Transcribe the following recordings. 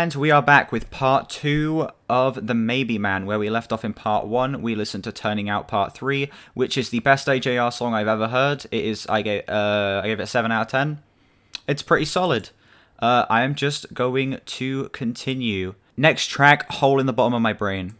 And we are back with part 2 of The Maybe Man, where we left off in part 1. We listened to Turning Out part 3, which is the best AJR song I've ever heard. It is, I gave it 7 out of 10. It's pretty solid. I am just going to continue. Next track, Hole in the Bottom of My Brain.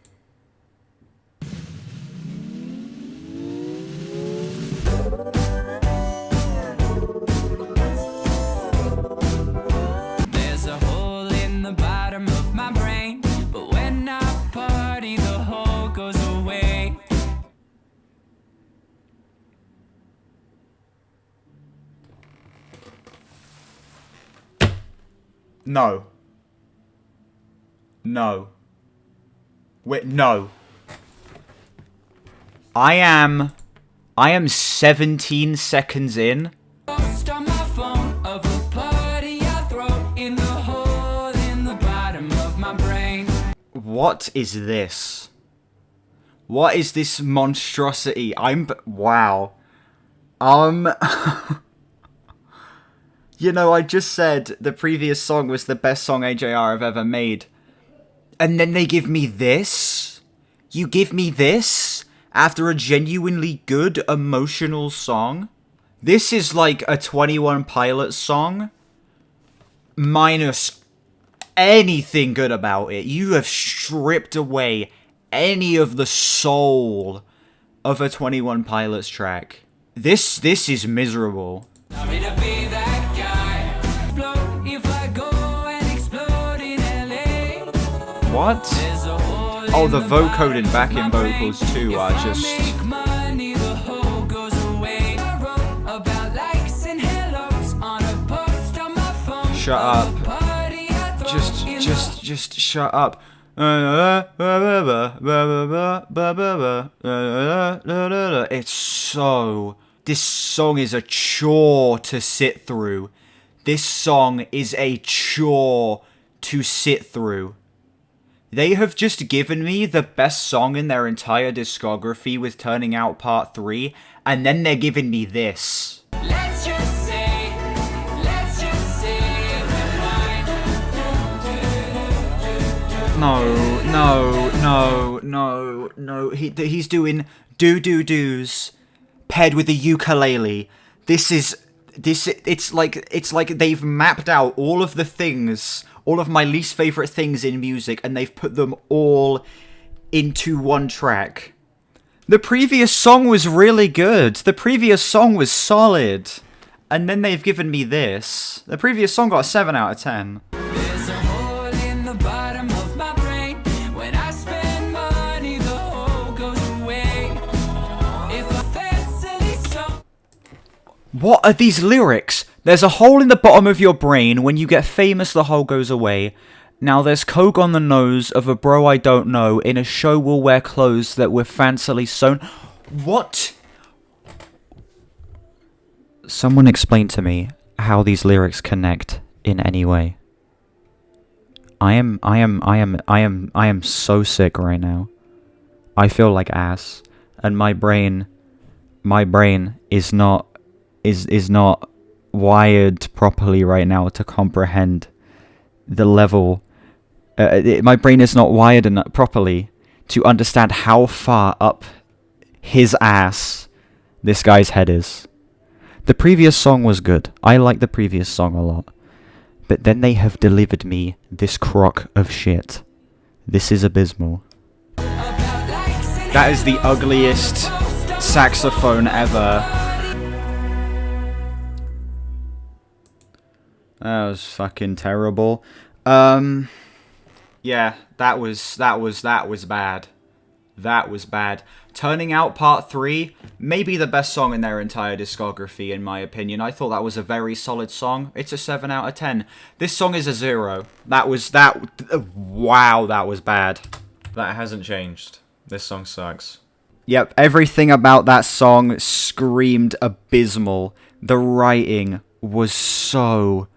No. No. Wait, no. I am 17 seconds in. What is this? What is this monstrosity? Wow. You know, I just said the previous song was the best song AJR have ever made. And then they give me this? You give me this? After a genuinely good, emotional song? This is like a 21 Pilots song, minus anything good about it. You have stripped away any of the soul of a 21 Pilots track. This is miserable. What? Oh, the vocoder and backing vocals too are just... Shut up. Just shut up. It's so... This song is a chore to sit through. This song is a chore to sit through. They have just given me the best song in their entire discography with Turning Out Part 3, and then they're giving me this. Let's just say No. He's doing do-do-dos paired with a ukulele. It's like they've mapped out all of the things, all of my least favorite things in music, and they've put them all into one track. The previous song was really good. The previous song was solid. And then they've given me this. The previous song got a 7 out of 10. There's a hole in the bottom of my brain. When I spend money, the hole goes away. If I fancy so... What are these lyrics? There's a hole in the bottom of your brain. When you get famous, the hole goes away. Now there's coke on the nose of a bro I don't know. In a show we'll wear clothes that were fancily sewn. What? Someone explain to me how these lyrics connect in any way. I am so sick right now. I feel like ass, and my brain is not wired properly right now to comprehend the level. My brain is not wired properly to understand how far up his ass this guy's head is. The previous song was good. I like the previous song a lot. But then they have delivered me this crock of shit. This is abysmal. That is the ugliest saxophone ever. That was fucking terrible. Yeah, that was bad. That was bad. Turning Out Part 3, maybe the best song in their entire discography, in my opinion. I thought that was a very solid song. It's a 7 out of 10. This song is a 0. Wow, that was bad. That hasn't changed. This song sucks. Yep, everything about that song screamed abysmal. The writing was so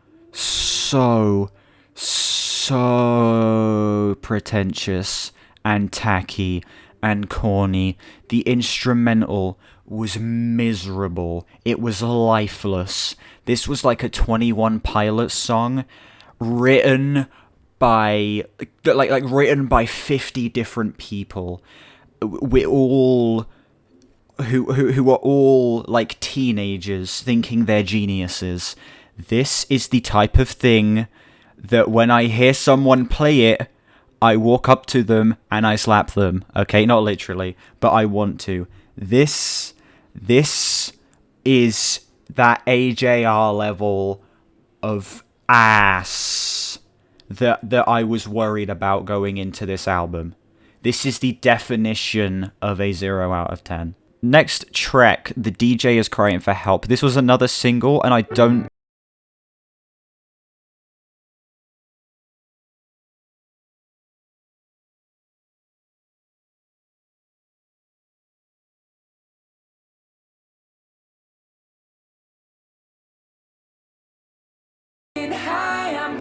pretentious and tacky and corny. The instrumental was miserable. It was lifeless. This was like a 21 Pilots song written by like written by 50 different people. We're all who are all like teenagers thinking they're geniuses. This is the type of thing that when I hear someone play it, I walk up to them and I slap them. Okay, not literally, but I want to. This is that AJR level of ass that I was worried about going into this album. This is the definition of a 0 out of 10. Next track, the DJ is crying for help. This was another single, and I don't...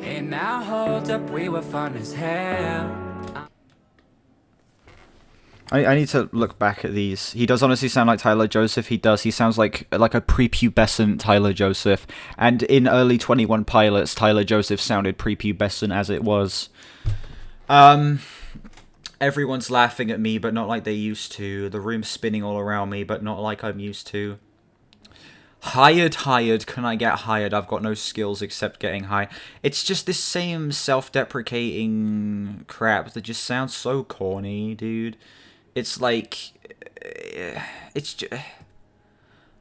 And now hold up, we were fun as hell. I need to look back at these. He does honestly sound like Tyler Joseph. He does. He sounds like a prepubescent Tyler Joseph. And in early 21 Pilots, Tyler Joseph sounded prepubescent as it was. Everyone's laughing at me, but not like they used to. The room's spinning all around me, but not like I'm used to. Hired, can I get hired? I've got no skills except getting high. It's just this same self-deprecating crap that just sounds so corny, dude. It's like... It's just...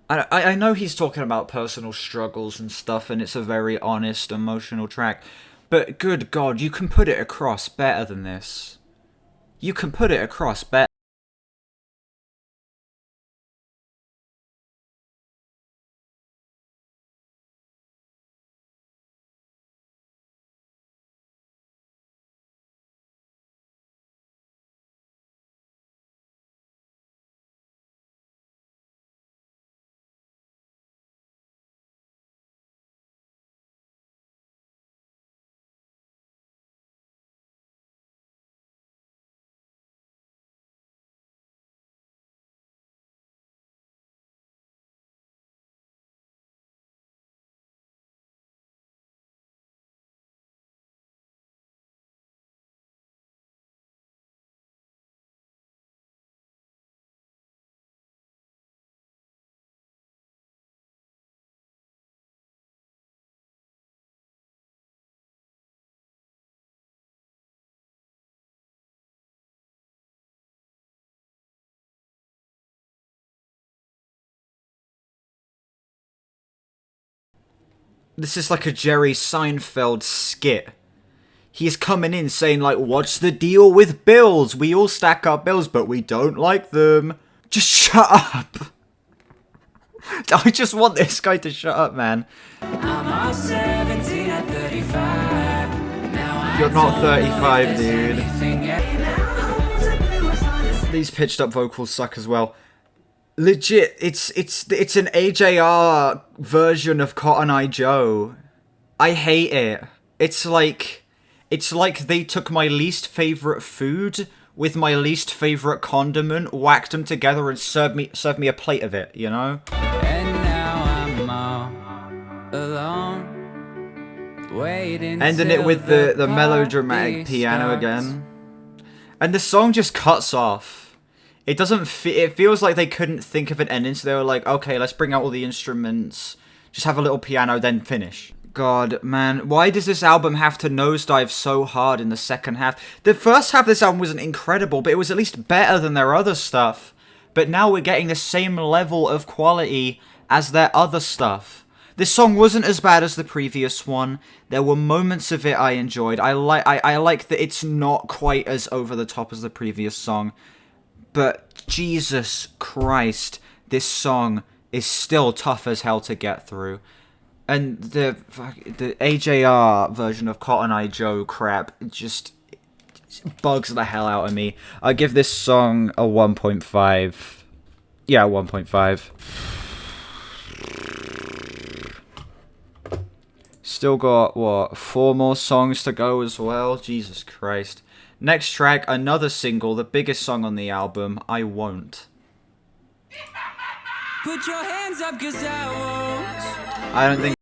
I know he's talking about personal struggles and stuff, and it's a very honest, emotional track. But good God, you can put it across better than this. You can put it across better. This is like a Jerry Seinfeld skit. He's coming in saying, like, what's the deal with bills? We all stack our bills, but we don't like them. Just shut up. I just want this guy to shut up, man. I'm all 17 at 35. Now You're not 35, dude. These pitched up vocals suck as well. Legit, it's an AJR version of Cotton Eye Joe. I hate it. It's like they took my least favorite food with my least favorite condiment, whacked them together, and served me a plate of it. You know. And now I'm all alone, waiting. Ending it with the melodramatic piano again, and the song just cuts off. It doesn't it feels like they couldn't think of an ending, so they were like, okay, let's bring out all the instruments, just have a little piano, then finish. God, man, why does this album have to nosedive so hard in the second half? The first half of this album wasn't incredible, but it was at least better than their other stuff. But now we're getting the same level of quality as their other stuff. This song wasn't as bad as the previous one. There were moments of it I enjoyed. I like that it's not quite as over the top as the previous song. But Jesus Christ, this song is still tough as hell to get through. And the AJR version of Cotton Eye Joe crap just bugs the hell out of me. I give this song a 1.5. Yeah, 1.5. Still got, what, 4 more songs to go as well? Jesus Christ. Next track, another single, the biggest song on the album, I Won't. Put your hands up, 'cause I won't. I don't think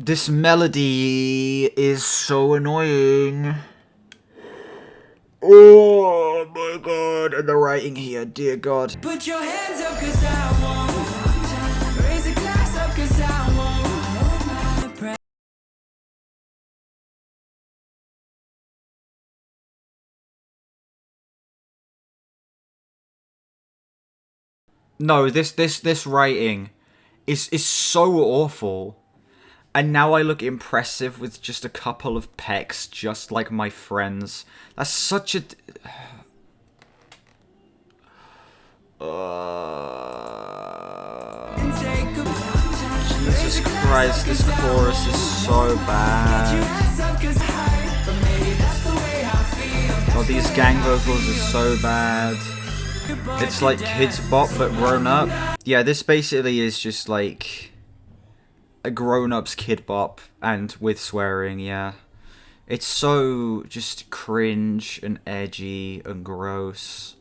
This melody is so annoying. Oh my god, and the writing here, dear god. Put your hands up, 'cause I won't. Raise a glass up, 'cause I won't. No, this writing is so awful. And now I look impressive with just a couple of pecs, just like my friends. That's such a... Jesus Christ, this chorus is so bad. Oh, these gang vocals are so bad. It's like kids bop, but grown up. Yeah, this basically is just like a grown-up's kid bop, and with swearing, yeah. It's so just cringe and edgy and gross.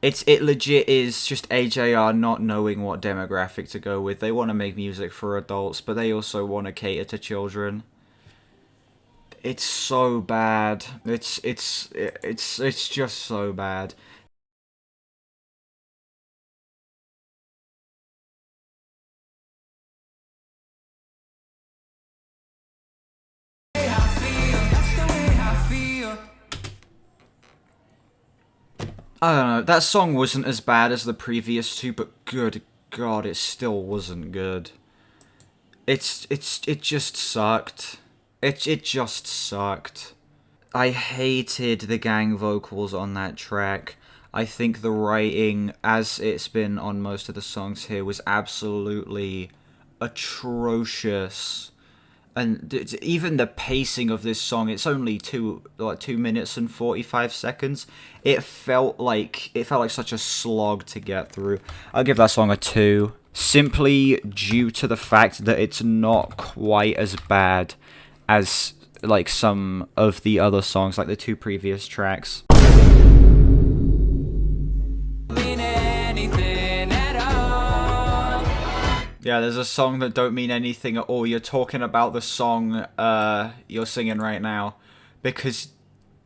It legit is just AJR not knowing what demographic to go with. They want to make music for adults, but they also want to cater to children. It's so bad. It's just so bad. I don't know, that song wasn't as bad as the previous two, but good god, it still wasn't good. It just sucked. It just sucked. I hated the gang vocals on that track. I think the writing, as it's been on most of the songs here, was absolutely atrocious. And even the pacing of this song, it's only 2 minutes and 45 seconds. It felt like such a slog to get through. I'll give that song a 2, simply due to the fact that it's not quite as bad as like some of the other songs, like the 2 previous tracks. Yeah, there's a song that don't mean anything at all. You're talking about the song you're singing right now. Because,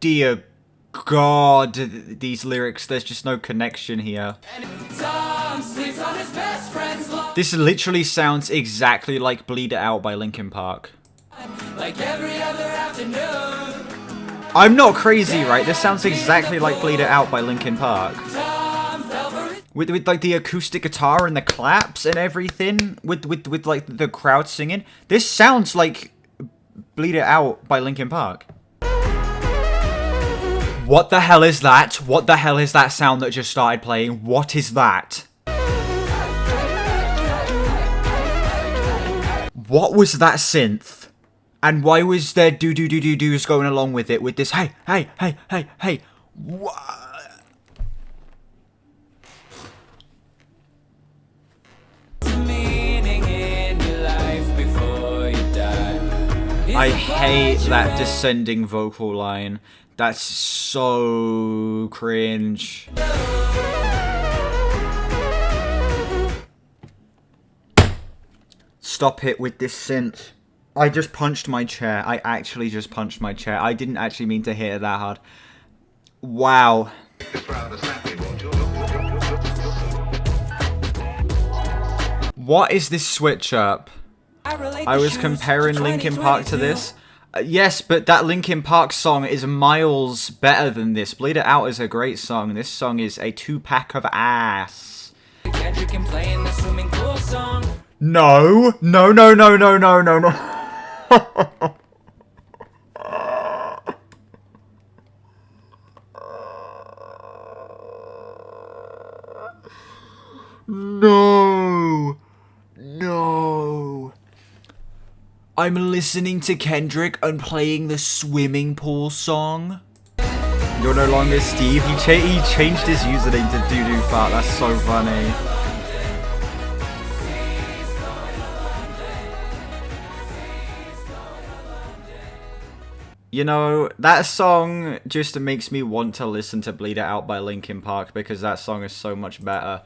dear God, these lyrics, there's just no connection here. This literally sounds exactly like Bleed It Out by Linkin Park. Like every other afternoon. I'm not crazy, right? This sounds exactly like Bleed It Out by Linkin Park. With like the acoustic guitar and the claps and everything, with like the crowd singing. This sounds like Bleed It Out by Linkin Park. What the hell is that? What the hell is that sound that just started playing? What is that? What was that synth? And why was there do-do-do-do-do's going along with it with this hey, hey, hey, hey, hey? What? I hate that descending vocal line. That's so cringe. Stop it with this synth. I just punched my chair. I actually just punched my chair. I didn't actually mean to hit it that hard. Wow. What is this switch up? I was comparing Linkin Park to this. Yes, but that Linkin Park song is miles better than this. Bleed It Out is a great song. This song is a 2-pack of ass. No. No, no, no, no, no, no, no. No. No. I'm listening to Kendrick and playing the swimming pool song. You're no longer Steve. He changed his username to Doo-Doo Fart. That's so funny. You know, that song just makes me want to listen to Bleed It Out by Linkin Park because that song is so much better.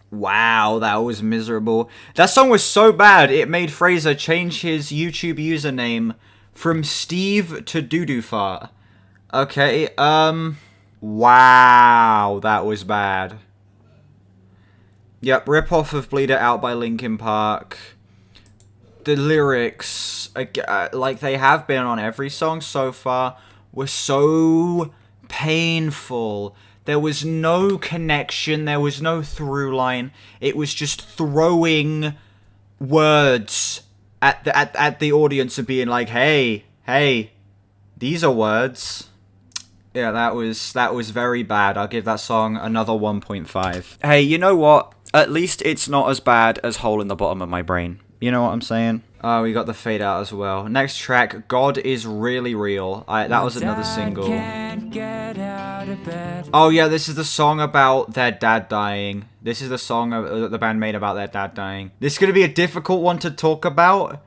Wow, that was miserable. That song was so bad, it made Fraser change his YouTube username from Steve to Doodoo Okay, wow, that was bad. Yep, rip-off of Bleed It Out by Linkin Park. The lyrics, like they have been on every song so far, were so painful. There was no connection, there was no through line. It was just throwing words at the audience and being like, hey, these are words. Yeah, that was very bad. I'll give that song another 1.5. Hey, you know what? At least it's not as bad as Hole in the Bottom of My Brain. You know what I'm saying? Oh, we got the fade out as well. Next track, God Is Really Real. That was another single. Oh yeah, this is the song about their dad dying. This is the song that the band made about their dad dying. This is going to be a difficult one to talk about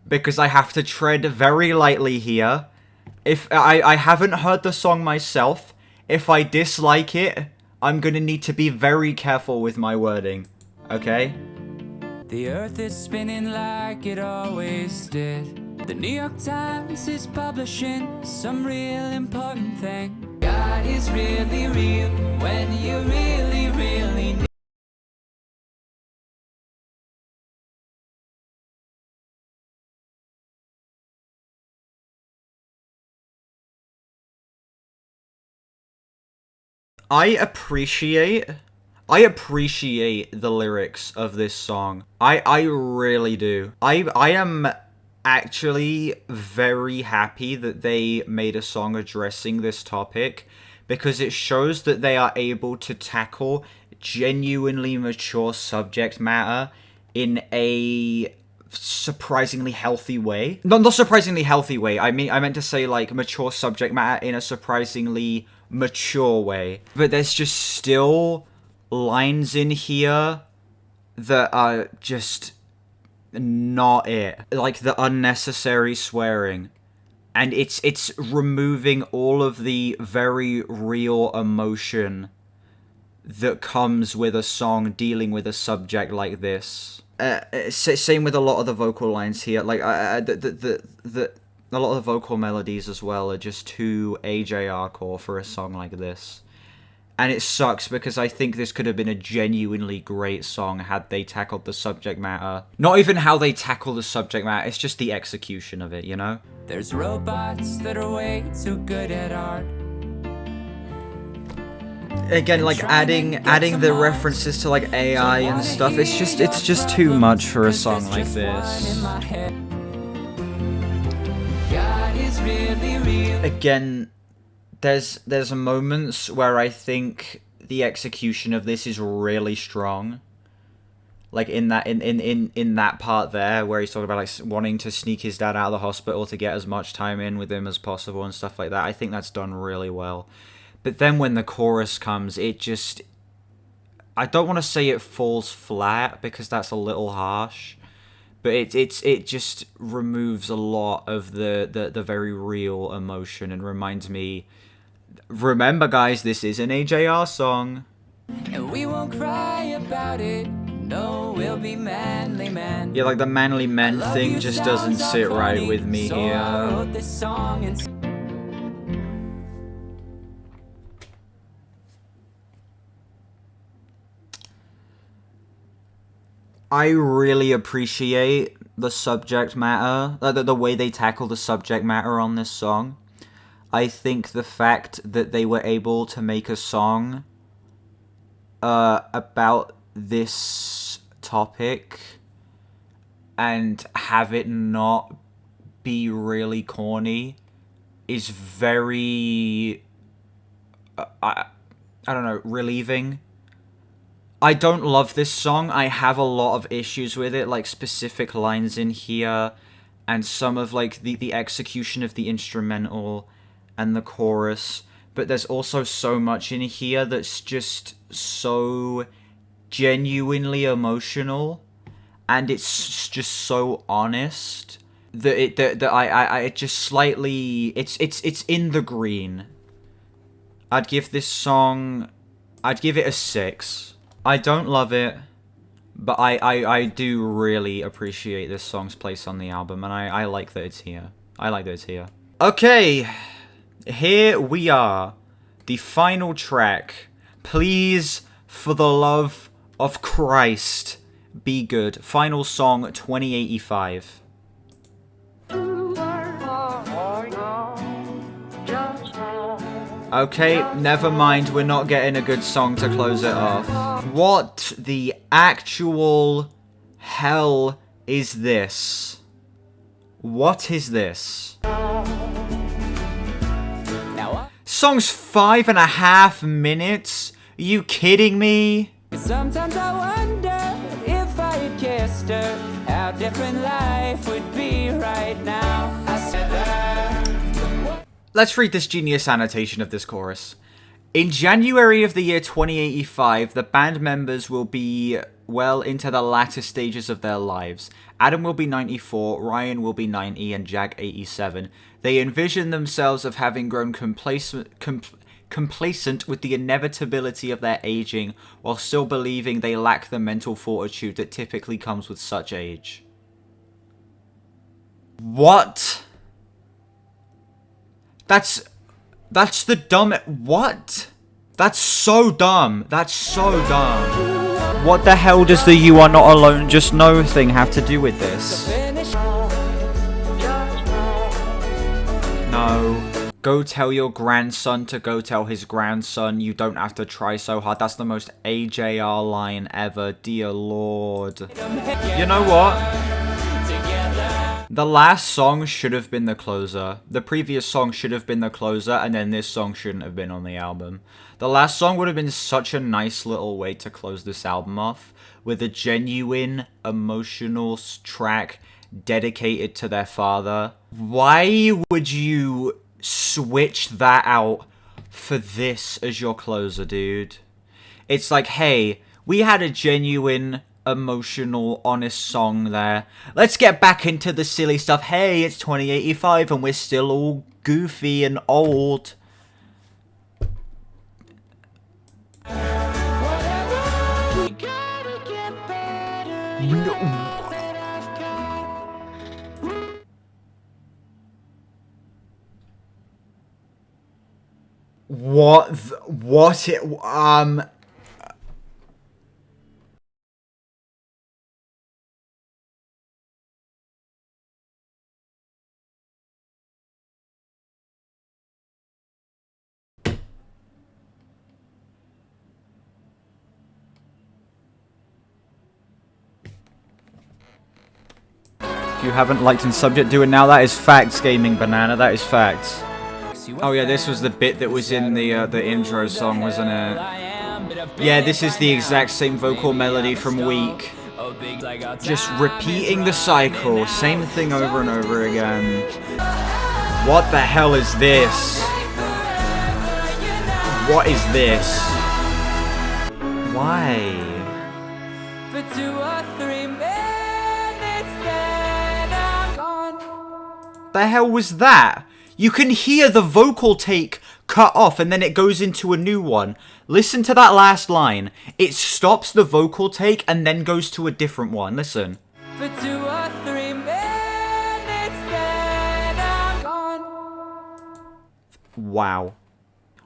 because I have to tread very lightly here. If I haven't heard the song myself, if I dislike it, I'm gonna need to be very careful with my wording, okay? The earth is spinning like it always did. The New York Times is publishing some real important thing. God is really real when you really, really need. I appreciate the lyrics of this song. I really do. I am actually very happy that they made a song addressing this topic because it shows that they are able to tackle genuinely mature subject matter in a surprisingly healthy way. Not surprisingly healthy way. I meant to say like mature subject matter in a surprisingly mature way. But there's just still lines in here that are just not it. Like the unnecessary swearing. And it's removing all of the very real emotion that comes with a song dealing with a subject like this. Same with a lot of the vocal lines here. Like a lot of the vocal melodies as well are just too AJR core for a song like this. And it sucks because I think this could have been a genuinely great song had they tackled the subject matter. Not even how they tackle the subject matter, it's just the execution of it, you know? There's robots that are way too good at art. Again, like adding the references to like AI and stuff, it's just too much for a song like this. Again, there's moments where I think the execution of this is really strong. Like in that part there where he's talking about like wanting to sneak his dad out of the hospital to get as much time in with him as possible and stuff like that. I think that's done really well. But then when the chorus comes, it just... I don't want to say it falls flat, because that's a little harsh. But it just removes a lot of the very real emotion and reminds me... Remember, guys, this is an AJR song. And we won't cry about it. No, we'll be manly men. Yeah, like the manly men thing just doesn't sit right with me here. I wrote this song and... I really appreciate the subject matter, the way they tackle the subject matter on this song. I think the fact that they were able to make a song about this topic and have it not be really corny is very, I don't know, relieving. I don't love this song. I have a lot of issues with it, like specific lines in here and some of like the execution of the instrumental and the chorus. But there's also so much in here that's just so genuinely emotional, and it's just so honest that it just slightly it's in the green. I'd give it a 6. I don't love it, but I do really appreciate this song's place on the album, and I like that it's here. I like that it's here. Okay, here we are. The final track. Please, for the love of Christ, be good. Final song, 2085. Okay, never mind, we're not getting a good song to close it off. What the actual hell is this? What is this? Song's 5.5 minutes? Are you kidding me? Sometimes I wonder if I had kissed her, how different life would be right now. I said that. Let's read this genius annotation of this chorus. In January of the year 2085, the band members will be well into the latter stages of their lives. Adam will be 94, Ryan will be 90, and Jack 87. They envision themselves of having grown complacent with the inevitability of their aging, while still believing they lack the mental fortitude that typically comes with such age. What? That's the dumb... What? That's so dumb. That's so dumb. What the hell does the "You Are Not Alone, Just Know" thing have to do with this? No. Go tell your grandson to go tell his grandson you don't have to try so hard. That's the most AJR line ever. Dear Lord. You know what? The last song should have been the closer. The previous song should have been the closer, and then this song shouldn't have been on the album. The last song would have been such a nice little way to close this album off, with a genuine, emotional track dedicated to their father. Why would you switch that out for this as your closer, dude? It's like, hey, we had a genuine, emotional, honest song there. Let's get back into the silly stuff. Hey, it's 2085 and we're still all goofy and old. What it If you haven't liked and subbed it, do it now. That is facts, Gaming Banana. That is facts. Oh yeah, this was the bit that was in the intro song, wasn't it? Yeah, this is the exact same vocal melody from Week. Just repeating the cycle, same thing over and over again. What the hell is this? What is this? Why? For 2 or 3 minutes, then I'm gone. The hell was that? You can hear the vocal take cut off and then it goes into a new one. Listen to that last line. It stops the vocal take and then goes to a different one. Listen. For 2 or 3 minutes, then I'm gone. Wow.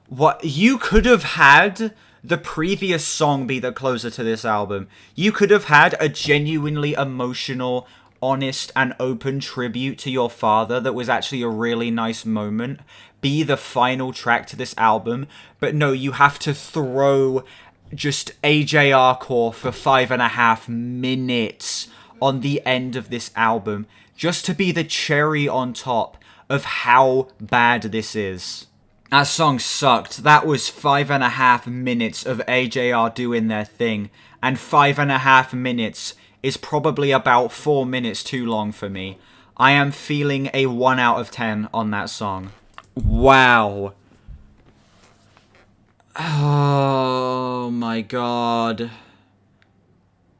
What? You could have had the previous song be the closer to this album. You could have had a genuinely emotional, honest and open tribute to your father that was actually a really nice moment be the final track to this album, but no, you have to throw just AJR core for 5.5 minutes on the end of this album just to be the cherry on top of how bad this is. That song sucked. That was 5.5 minutes of AJR doing their thing, and 5.5 minutes is probably about 4 minutes too long for me. I am feeling a 1 out of 10 on that song. Wow. Oh my god.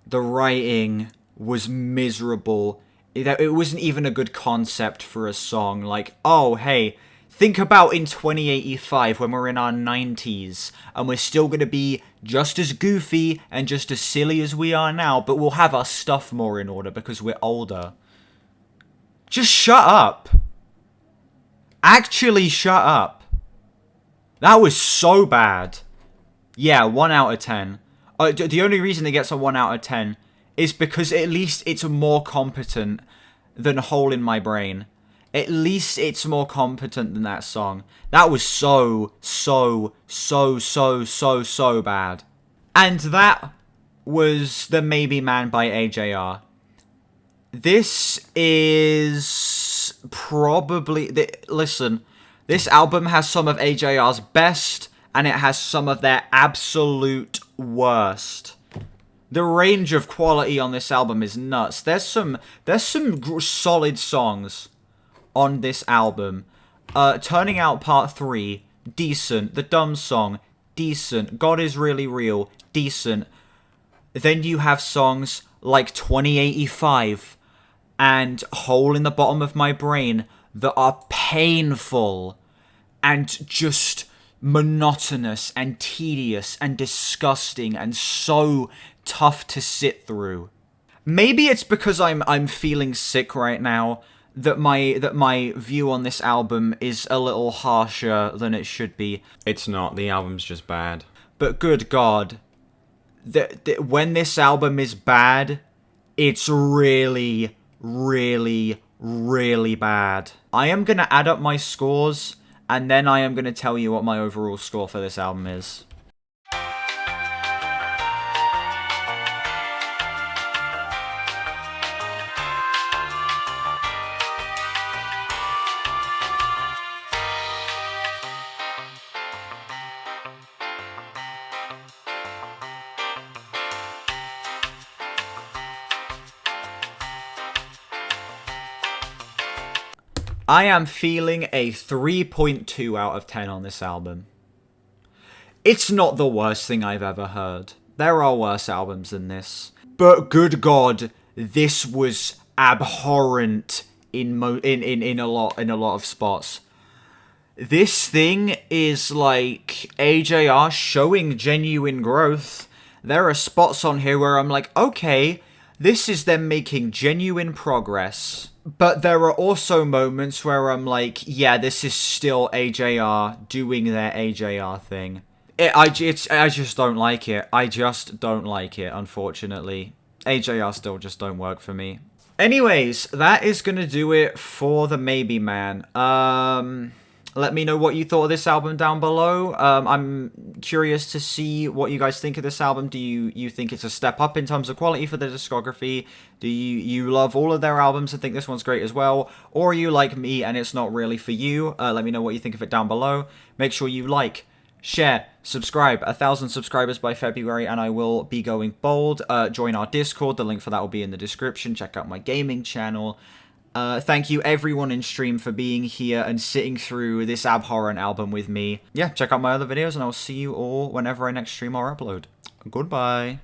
The writing was miserable. It wasn't even a good concept for a song. Like, oh hey, Think about in 2085 when we're in our 90s and we're still going to be just as goofy and just as silly as we are now, but we'll have our stuff more in order because we're older. Just shut up. Actually shut up. That was so bad. Yeah, 1 out of 10. The only reason it gets a 1 out of 10 is because at least it's more competent than Hole in My Brain. At least it's more competent than that song. That was so bad. And that was The Maybe Man by AJR. This is probably... Listen, this album has some of AJR's best, and it has some of their absolute worst. The range of quality on this album is nuts. There's some solid songs on this album. Turning Out Part 3, decent. The Dumb Song, decent. God Is Really Real, decent. Then you have songs like 2085 and Hole in the Bottom of My Brain that are painful and just monotonous and tedious and disgusting and so tough to sit through. Maybe it's because I'm feeling sick right now that my view on this album is a little harsher than it should be. It's not. The album's just bad. But good God, when this album is bad, it's really, really, really bad. I am gonna add up my scores, and then I am gonna tell you what my overall score for this album is. I am feeling a 3.2 out of 10 on this album. It's not the worst thing I've ever heard. There are worse albums than this. But good God, this was abhorrent in a lot of spots. This thing is like AJR showing genuine growth. There are spots on here where I'm like, okay, this is them making genuine progress. But there are also moments where I'm like, yeah, this is still AJR doing their AJR thing. I just don't like it. I just don't like it, unfortunately. AJR still just don't work for me. Anyways, that is going to do it for the Maybe Man. Let me know what you thought of this album down below. I'm curious to see what you guys think of this album. Do you think it's a step up in terms of quality for the discography? Do you love all of their albums and think this one's great as well? Or are you like me and it's not really for you? Let me know what you think of it down below. Make sure you like, share, subscribe. 1,000 subscribers by February and I will be going bold. Join our Discord. The link for that will be in the description. Check out my gaming channel. Thank you everyone in stream for being here and sitting through this abhorrent album with me. Yeah, check out my other videos and I'll see you all whenever I next stream or upload. Goodbye.